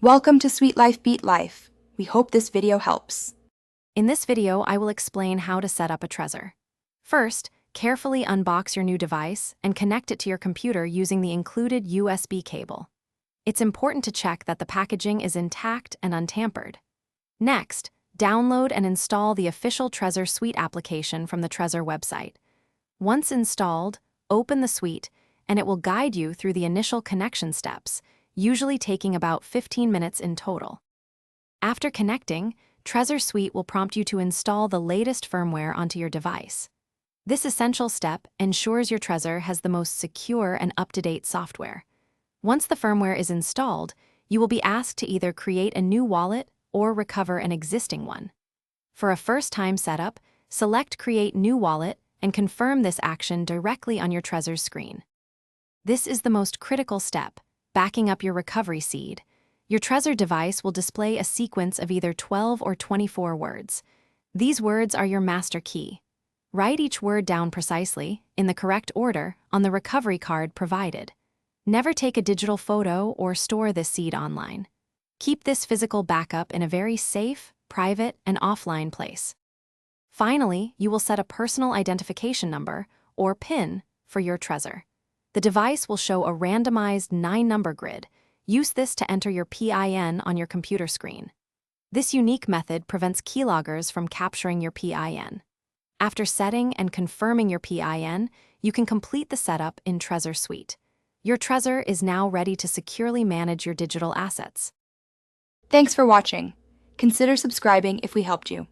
Welcome to Sweet Life Beat Life. We hope this video helps. In this video, I will explain how to set up a Trezor. First, carefully unbox your new device and connect it to your computer using the included USB cable. It's important to check that the packaging is intact and untampered. Next, download and install the official Trezor Suite application from the Trezor website. Once installed, open the suite, and it will guide you through the initial connection steps, usually taking about 15 minutes in total. After connecting, Trezor Suite will prompt you to install the latest firmware onto your device. This essential step ensures your Trezor has the most secure and up-to-date software. Once the firmware is installed, you will be asked to either create a new wallet or recover an existing one. For a first-time setup, select Create New Wallet and confirm this action directly on your Trezor screen. This is the most critical step, backing up your recovery seed. Your Trezor device will display a sequence of either 12 or 24 words. These words are your master key. Write each word down precisely, in the correct order, on the recovery card provided. Never take a digital photo or store this seed online. Keep this physical backup in a very safe, private, and offline place. Finally, you will set a personal identification number, or PIN, for your Trezor. The device will show a randomized 9-number grid. Use this to enter your PIN on your computer screen. This unique method prevents keyloggers from capturing your PIN. After setting and confirming your PIN, you can complete the setup in Trezor Suite. Your Trezor is now ready to securely manage your digital assets. Thanks for watching. Consider subscribing if we helped you.